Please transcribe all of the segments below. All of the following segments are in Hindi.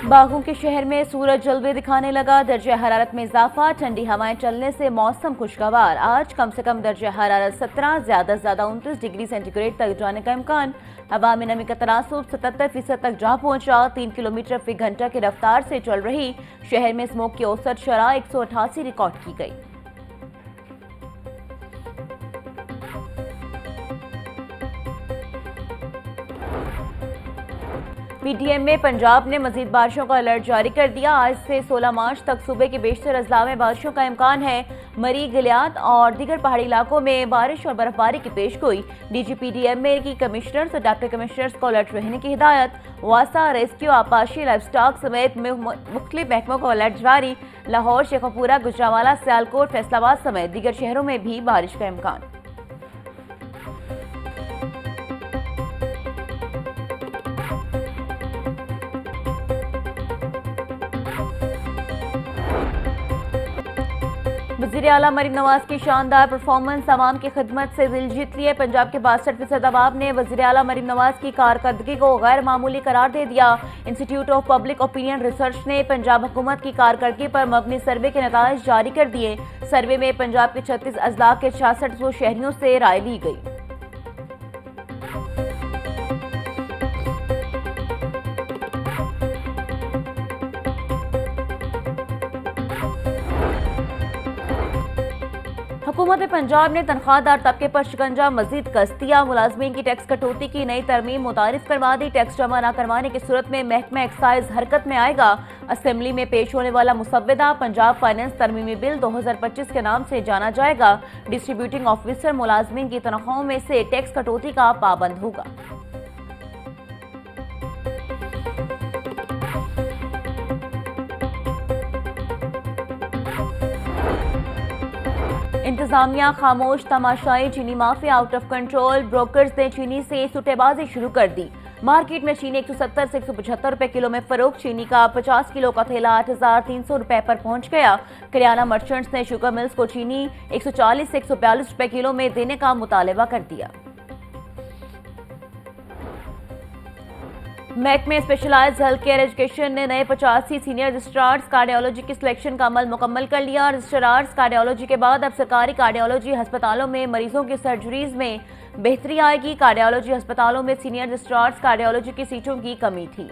बागों के शहर में सूरज जलवे दिखाने लगा। दर्जे हरारत में इजाफा, ठंडी हवाएं चलने से मौसम खुशगवार। आज कम से कम दर्जे हरारत 17, ज्यादा से ज्यादा 29 डिग्री सेंटीग्रेड तक जाने का इम्कान। हवा में नमी का तनासुब 77% तक जा पहुंचा। 3 किलोमीटर फी घंटा की रफ्तार से चल रही शहर में स्मोक की औसत शरह 188 रिकॉर्ड की गई। पीटीएम में पंजाब ने मजीद बारिशों का अलर्ट जारी कर दिया। आज से 16 मार्च तक सूबे के बेशतर अजला में बारिशों का इम्कान है। मरी, गिलियात और दीगर पहाड़ी इलाकों में बारिश और बर्फबारी की पेशगोई। डीजी पीटीएम में की कमिश्नर्स और डिप्टी कमिश्नर्स को अलर्ट रहने की हिदायत। वासा, रेस्क्यू, आपाशी, लाइफ स्टॉक समेत मुख्तलिफ महकमों को अलर्ट जारी। लाहौर, शेखपुरा, गुजरांवाला, सियालकोट, फैसलाबाद समेत दीगर शहरों में भी बारिश का इम्कान। वज़ीर आला मरीम नवाज की शानदार परफॉर्मेंस अवाम की खिदमत से दिल जीत लिए। पंजाब के 62% अवाम ने वज़ीर आला मरीम नवाज की कारकर्दगी को गैर मामूली करार दे दिया। Institute of public opinion research ने पंजाब हुकूमत की कारकर्दगी पर मबनी सर्वे के नताइज जारी कर दिए। सर्वे में पंजाब के 36 अजला के 6600 शहरियों से राय ली गई। हुकूमत पंजाब ने तनख्वाहदार तबके पर शिकंजा मजीद कस दिया। मुलाजमीन की टैक्स कटौती की नई तरमीम मुतारिफ करवा दी। टैक्स जमा न करवाने की सूरत में महकमा एक्साइज हरकत में आएगा। असेंबली में पेश होने वाला मुसव्वदा पंजाब फाइनेंस तरमीमी बिल 2025 के नाम से जाना जाएगा। डिस्ट्रीब्यूटिंग ऑफिसर मुलाजमीन की तनख्वाहों में से टैक्स कटौती का पाबंद होगा। इंतजामिया खामोश, तमाशाई, चीनी mafia out of control. Brokers ने चीनी से सुटेबाजी शुरू कर दी। मार्केट में चीनी 170 से 175 रुपए किलो में फरोख्त। चीनी का 50 किलो का थैला 8,300 रुपए पर पहुंच गया। करियाना मर्चेंट्स ने शुगर मिल्स को चीनी 140 से 142 रुपए किलो में देने का मुतालबा कर दिया। महकमे स्पेशलाइज्ड हेल्थ केयर एजुकेशन ने नए 85 सीनियर रजिस्ट्रार्स कार्डियोलॉजी की सिलेक्शन का अमल मुकम्मल कर लिया। रजिस्ट्रार्स कार्डियोलॉजी के बाद अब सरकारी कार्डियोलॉजी अस्पतालों में मरीजों की सर्जरीज में बेहतरी आएगी। कार्डियोलॉजी अस्पतालों में सीनियर रजिस्ट्रार्स कार्डियोलॉजी की सीटों की कमी थी।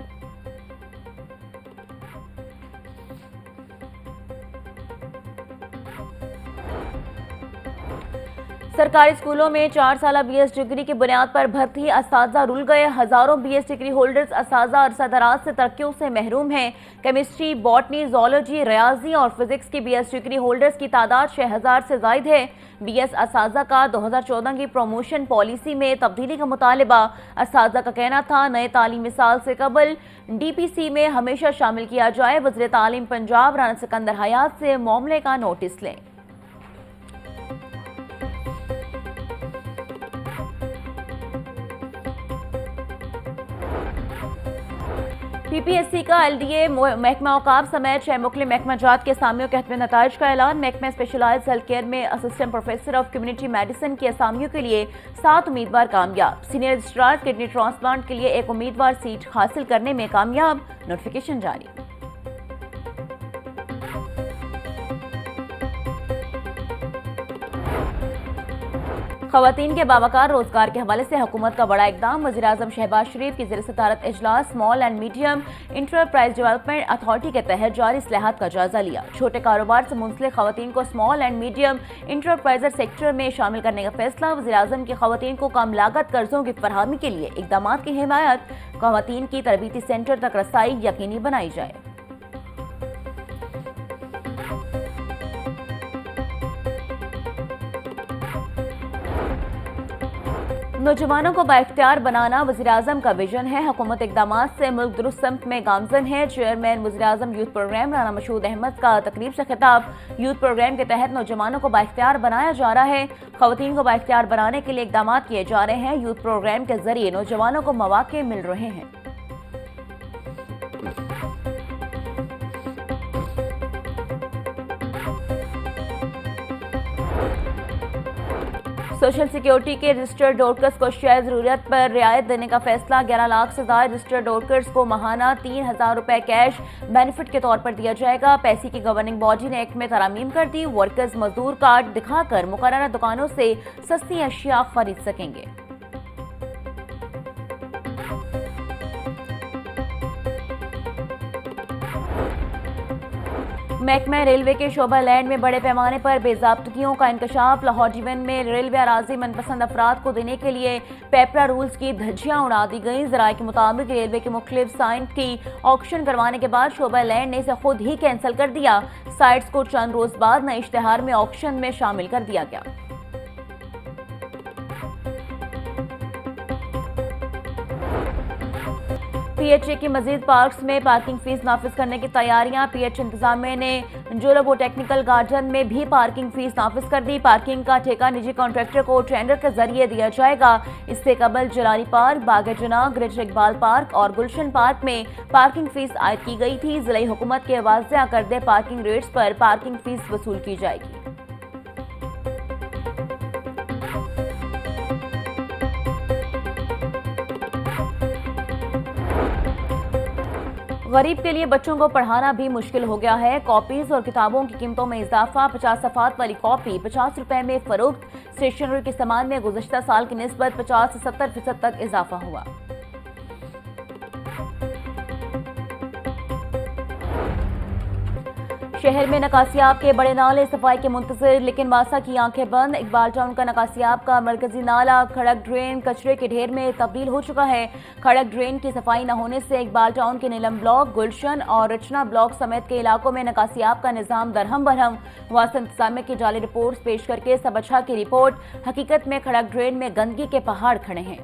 सरकारी स्कूलों में 4 साला बीएस डिग्री की बुनियाद पर भर्ती। असातिज़ा रुल गए। हजारों बीएस डिग्री होल्डर्स असातिज़ा अरसा दराज से तरक्कियों से महरूम हैं। केमिस्ट्री, बॉटनी, ज़ूलॉजी, रियाजी और फिजिक्स की बीएस डिग्री होल्डर्स की तादाद 6000 से जायद है। बीएस असातिज़ा का 2014 की प्रमोशन पॉलिसी में तब्दीली का मुतालबा। असातिज़ा का कहना था नए तालीमी साल से कबल डीपीसी में हमेशा शामिल किया जाए। वज़ीर तालीम पंजाब राना सिकंदर हयात से मामले का नोटिस लें। पीपीएससी का एलडीए महकमा औकाफ समेत 6 मुख्तलिफ महकमा जात के असामियों के हतमी नताइज का ऐलान। महकमा स्पेशलाइज्ड हेल्थ केयर में assistant professor of community medicine की असामियों के लिए 7 उम्मीदवार कामयाब। सीनियर रजिस्ट्रार किडनी ट्रांसप्लांट के लिए 1 उम्मीदवार सीट हासिल करने में कामयाब। नोटिफिकेशन जारी। खवातीन के बावकार रोजगार के हवाले से हुकूमत का बड़ा इकदाम। वज़ीर आज़म शहबाज शरीफ की ज़ेर सदारत इजलास small and medium enterprise development authority के तहत जारी इस्लाहात का जायजा लिया। छोटे कारोबार से मुंसलिक खवातीन को small and medium enterpriser sector में शामिल करने का फैसला। वज़ीर आज़म की खवातीन को कम लागत कर्जों की फरहमी के लिए इकदाम की हिमायत। खवातीन की तरबीती सेंटर तक रसाई यकीनी बनाई जाए। नौजवानों को बाइख्तियार बनाना वज़ीर आज़म का विजन है। हुकूमत इक़दामात से मुल्क दुरुस्त समत में गामजन है। चेयरमैन वज़ीर आज़म यूथ प्रोग्राम राना मशहूद अहमद का तकरीब से खिताब। यूथ प्रोग्राम के तहत नौजवानों को बाइख्तियार बनाया जा रहा है। खवातीन को बाइख्तियार बनाने के लिए इक़दाम किए जा रहे हैं। यूथ प्रोग्राम के जरिए नौजवानों को मौक़े मिल रहे हैं। सोशल सिक्योरिटी के रजिस्टर्ड डॉक्टर्स को शेयर जरूरत पर रियायत देने का फैसला। 11 लाख से ज्यादा रजिस्टर्ड डॉक्टर्स को माहाना 3,000 रुपए कैश बेनिफिट के तौर पर दिया जाएगा। पैसे की गवर्निंग बॉडी ने एक्ट में तरामीम कर दी। वर्कर्स मजदूर कार्ड दिखाकर मुकर्ररा दुकानों से सस्ती अशिया खरीद सकेंगे। महकमा रेलवे के शोभा लैंड में बड़े पैमाने पर बेजाब्तगियों का इंकशाफ। लाहौर जीवन में रेलवे अराजी मनपसंद अफराद को देने के लिए पेपरा रूल्स की धज्जियां उड़ा दी गई। जराये के मुताबिक रेलवे के मुख्तलिफ साइट की ऑक्शन करवाने के बाद शोभा लैंड ने इसे खुद ही कैंसिल कर दिया। साइट्स को चंद रोज बाद नए इश्तेहार में ऑक्शन में शामिल कर दिया गया। पीएचए की मजीद पार्क्स में पार्किंग फीस नाफिज करने की तैयारियां। पीएचए इंतजामिया ने जोलाबो टेक्निकल गार्डन में भी पार्किंग फीस नाफिज कर दी। पार्किंग का ठेका निजी कॉन्ट्रैक्टर को टेंडर के जरिए दिया जाएगा। इससे कबल जलाली पार्क, बाग जना, ग्रेटर इकबाल पार्क और गुलशन पार्क में पार्किंग फीस आयद की गई थी। जिला हुकूमत के वाज़ेह करदे पार्किंग रेट्स पर पार्किंग फीस वसूल की जाएगी। गरीब के लिए बच्चों को पढ़ाना भी मुश्किल हो गया है। कॉपीज और किताबों की कीमतों में इजाफा। 50 सफ़ात वाली कॉपी 50 रुपए में फरोख्त। स्टेशनरी के सामान में गुज़श्ता साल की निस्बत 50 से 70% तक इजाफा हुआ। शहर में नकासियाब के बड़े नाले सफाई के मुंतजर, लेकिन वासा की आंखें बंद। इकबाल टाउन का नकासियाब का मरकजी नाला खड़क ड्रेन कचरे के ढेर में तब्दील हो चुका है। खड़क ड्रेन की सफाई न होने से इकबाल टाउन के नीलम ब्लॉक, गुलशन और रचना ब्लॉक समेत के इलाकों में नकासियाब का निजाम दरहम बरहम। वासा इंतजामिया की जाली रिपोर्ट पेश करके सब अच्छा की रिपोर्ट। हकीकत में खड़क ड्रेन में गंदगी के पहाड़ खड़े हैं।